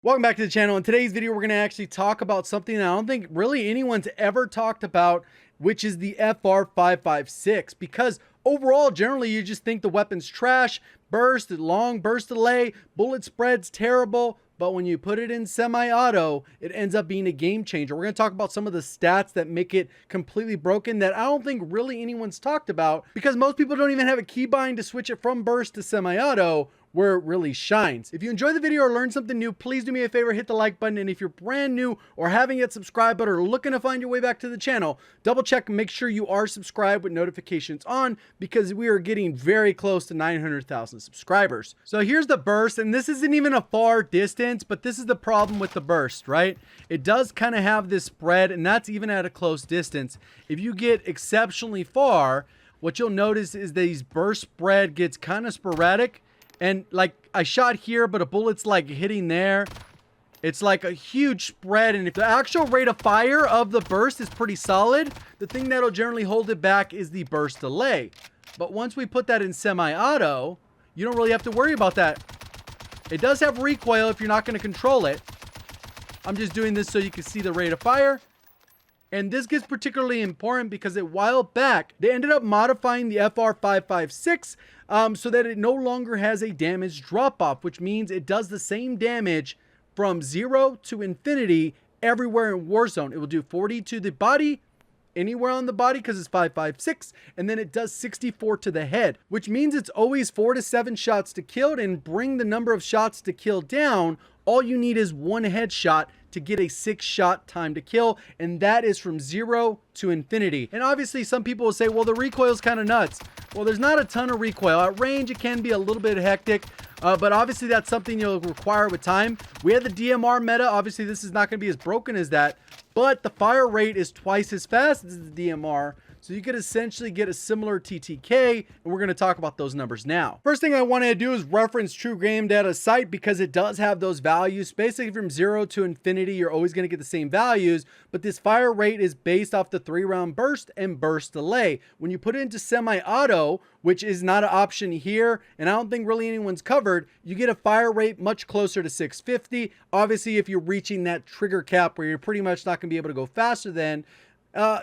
Welcome back to the channel. In today's video, we're going to actually talk about something that I don't think really anyone's ever talked about, which is the FR556. Because overall, generally, you just think the weapon's trash, burst, long burst delay, bullet spread's terrible. But when you put it in semi-auto, it ends up being a game changer. We're going to talk about some of the stats that make it completely broken that I don't think really anyone's talked about, because most people don't even have a keybind to switch it from burst to semi-auto, where it really shines. If you enjoyed the video or learned something new, please do me a favor, hit the like button. And if you're brand new or haven't yet subscribed but are looking to find your way back to the channel, double check and make sure you are subscribed with notifications on, because we are getting very close to 900,000 subscribers. So here's the burst, and this isn't even a far distance, but this is the problem with the burst, right? It does kind of have this spread, and that's even at a close distance. If you get exceptionally far, what you'll notice is these burst spread gets kind of sporadic. And like I shot here, but a bullet's like hitting there. It's like a huge spread. And if the actual rate of fire of the burst is pretty solid, the thing that'll generally hold it back is the burst delay. But once we put that in semi-auto, you don't really have to worry about that. It does have recoil if you're not going to control it. I'm just doing this so you can see the rate of fire. And this gets particularly important because a while back, they ended up modifying the FR556 so that it no longer has a damage drop-off, which means it does the same damage from 0 to infinity everywhere in Warzone. It will do 40 to the body, anywhere on the body because it's 5.56, and then it does 64 to the head, which means it's always 4 to 7 shots to kill. And bring the number of shots to kill down, all you need is one headshot to get a 6-shot time to kill, and that is from 0 to infinity. And obviously some people will say, well, the recoil is kind of nuts. Well, there's not a ton of recoil. At range, it can be a little bit hectic, but obviously that's something you'll require with time. We had the DMR meta. Obviously this is not going to be as broken as that, but the fire rate is twice as fast as the DMR. So you could essentially get a similar TTK, and we're going to talk about those numbers now. First thing I want to do is reference True Game Data site, because it does have those values. Basically from 0 to infinity, you're always going to get the same values, but this fire rate is based off the 3-round burst and burst delay. When you put it into semi-auto, which is not an option here, and I don't think really anyone's covered, you get a fire rate much closer to 650. Obviously, if you're reaching that trigger cap where you're pretty much not going to be able to go faster than,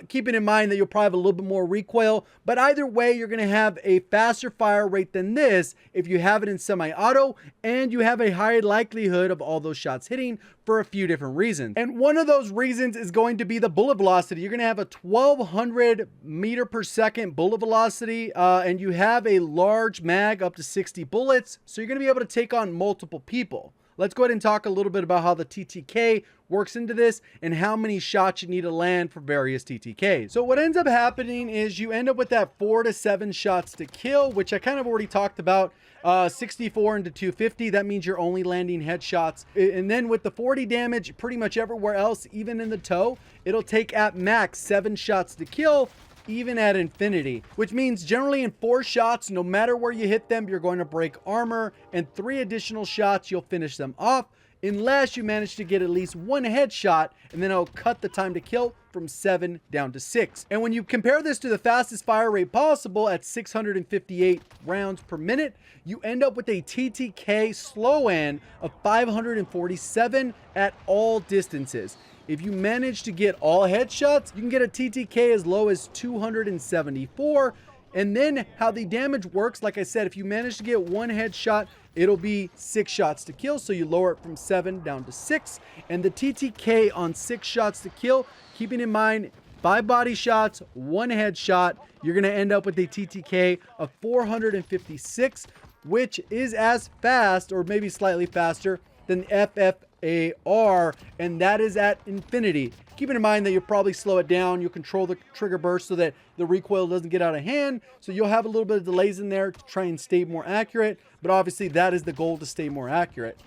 keeping in mind that you'll probably have a little bit more recoil, but either way, you're going to have a faster fire rate than this if you have it in semi-auto, and you have a higher likelihood of all those shots hitting for a few different reasons. And one of those reasons is going to be the bullet velocity. You're going to have a 1200 meter per second bullet velocity, and you have a large mag up to 60 bullets, so you're going to be able to take on multiple people. Let's go ahead and talk a little bit about how the TTK works into this and how many shots you need to land for various TTKs. So what ends up happening is you end up with that 4 to 7 shots to kill, which I kind of already talked about. 64 into 250, that means you're only landing headshots. And then with the 40 damage pretty much everywhere else, even in the toe, it'll take at max 7 shots to kill, even at infinity, which means generally in 4 shots, no matter where you hit them, you're going to break armor, and 3 additional shots, you'll finish them off, unless you manage to get at least 1 headshot, and then it'll cut the time to kill from 7 down to 6. And when you compare this to the fastest fire rate possible at 658 rounds per minute, you end up with a TTK slow end of 547 at all distances. If you manage to get all headshots, you can get a TTK as low as 274. And then how the damage works, like I said, if you manage to get 1 headshot, it'll be 6 shots to kill. So you lower it from 7 down to 6. And the TTK on 6 shots to kill, keeping in mind 5 body shots, 1 headshot, you're going to end up with a TTK of 456, which is as fast, or maybe slightly faster, than FFAR, and that is at infinity. Keeping in mind that you'll probably slow it down, you'll control the trigger burst so that the recoil doesn't get out of hand, so you'll have a little bit of delays in there to try and stay more accurate, but obviously that is the goal, to stay more accurate.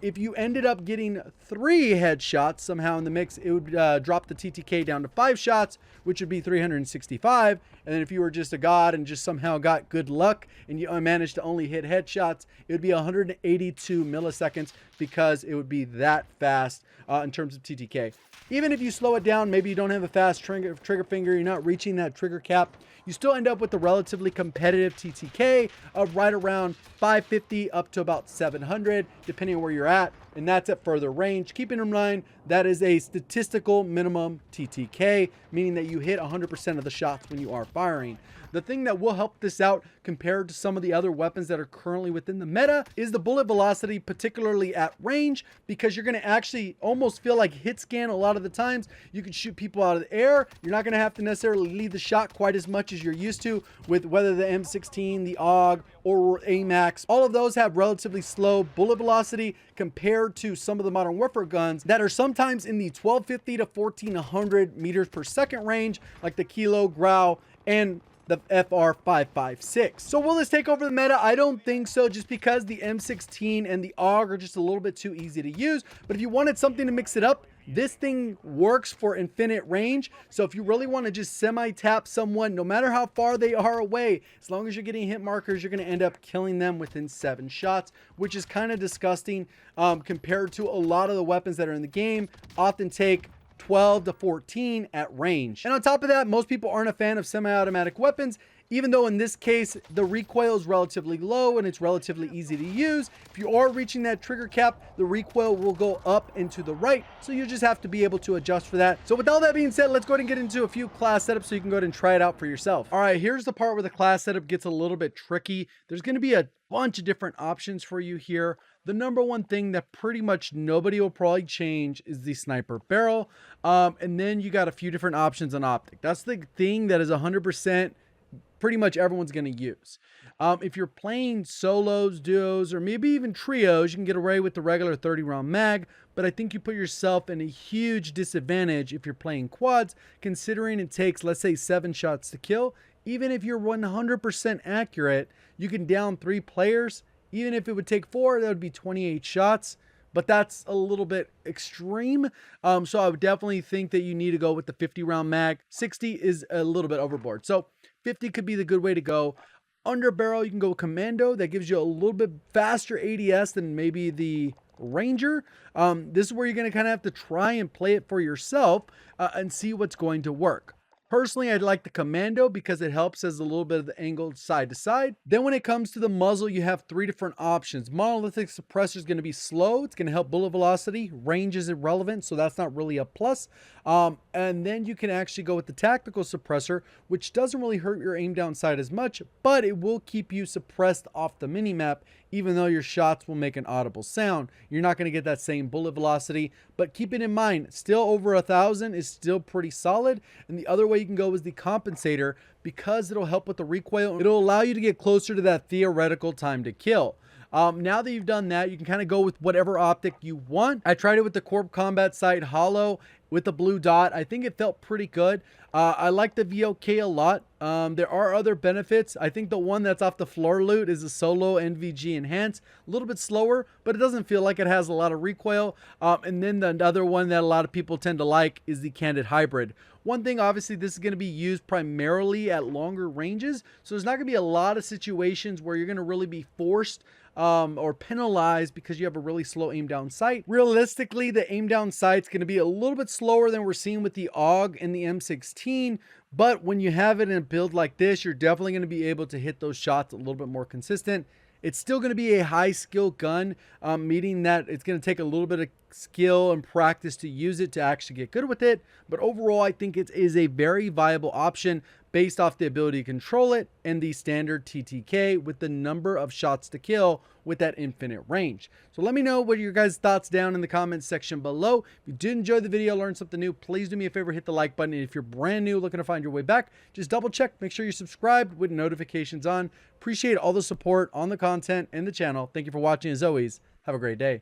If you ended up getting 3 headshots somehow in the mix, it would drop the TTK down to 5 shots, which would be 365. And then if you were just a god and just somehow got good luck and you managed to only hit headshots, it would be 182 milliseconds, because it would be that fast in terms of TTK. Even if you slow it down, maybe you don't have a fast trigger finger, you're not reaching that trigger cap, you still end up with a relatively competitive TTK of right around 550 up to about 700, depending on where you're at. and that's at further range. Keeping in mind, that is a statistical minimum TTK, meaning that you hit 100% of the shots when you are firing. The thing that will help this out compared to some of the other weapons that are currently within the meta is the bullet velocity, particularly at range, because you're going to actually almost feel like hit scan a lot of the times. You can shoot people out of the air. You're not going to have to necessarily lead the shot quite as much as you're used to with whether the M16, the AUG, or AMAX. All of those have relatively slow bullet velocity compared to some of the Modern Warfare guns that are sometimes in the 1250 to 1400 meters per second range, like the Kilo, Grau, and the FR556. So will this take over the meta? I don't think so, just because the M16 and the AUG are just a little bit too easy to use. But if you wanted something to mix it up, this thing works for infinite range. So if you really want to just semi-tap someone, no matter how far they are away, as long as you're getting hit markers, you're going to end up killing them within 7 shots, which is kind of disgusting compared to a lot of the weapons that are in the game often take 12 to 14 at range. And on top of that, most people aren't a fan of semi-automatic weapons, even though in this case, the recoil is relatively low and it's relatively easy to use. If you are reaching that trigger cap, the recoil will go up and to the right. So you just have to be able to adjust for that. So with all that being said, let's go ahead and get into a few class setups so you can go ahead and try it out for yourself. All right, here's the part where the class setup gets a little bit tricky. There's going to be a bunch of different options for you here. The number one thing that pretty much nobody will probably change is the sniper barrel. And then you got a few different options on optic. That's the thing that is 100% pretty much everyone's going to use. If you're playing solos, duos, or maybe even trios, you can get away with the regular 30-round mag, but I think you put yourself in a huge disadvantage if you're playing quads, considering it takes, let's say, 7 shots to kill. Even if you're 100% accurate, you can down 3 players. Even if it would take 4, that would be 28 shots. But that's a little bit extreme. So I would definitely think that you need to go with the 50-round mag. 60 is a little bit overboard. So 50 could be the good way to go. Under barrel, you can go commando. That gives you a little bit faster ADS than maybe the Ranger. This is where you're going to kind of have to try and play it for yourself and see what's going to work. Personally, I'd like the commando because it helps as a little bit of the angle side to side. Then when it comes to the muzzle, you have 3 different options. Monolithic suppressor is going to be slow. It's going to help bullet velocity. Range is irrelevant, so that's not really a plus. And then you can actually go with the tactical suppressor, which doesn't really hurt your aim down sight as much, but it will keep you suppressed off the minimap, even though your shots will make an audible sound. You're not going to get that same bullet velocity, but keep it in mind, still over 1,000 is still pretty solid. And the other way you can go is the compensator, because it'll help with the recoil. It'll allow you to get closer to that theoretical time to kill. Now that you've done that, you can kind of go with whatever optic you want. I tried it with the Corp Combat Sight Hollow with the blue dot. I think it felt pretty good. I like the VOK a lot. There are other benefits. I think the one that's off the floor loot is a solo NVG enhance. A little bit slower, but it doesn't feel like it has a lot of recoil. And then the other one that a lot of people tend to like is the Candid Hybrid. One thing, obviously, this is going to be used primarily at longer ranges. So there's not going to be a lot of situations where you're going to really be forced or penalized because you have a really slow aim down sight. Realistically, the aim down sight's going to be a little bit slower than we're seeing with the AUG and the M16, but when you have it in a build like this, you're definitely going to be able to hit those shots a little bit more consistent. It's still going to be a high skill gun, meaning that it's going to take a little bit of skill and practice to use it to actually get good with it. But overall, I think it is a very viable option based off the ability to control it and the standard TTK with the number of shots to kill with that infinite range. So let me know what your guys' thoughts down in the comments section below. If you did enjoy the video, learn something new, please do me a favor, hit the like button. And if you're brand new looking to find your way back, just double check, make sure you're subscribed with notifications on. Appreciate all the support on the content and the channel. Thank you for watching. As always, have a great day.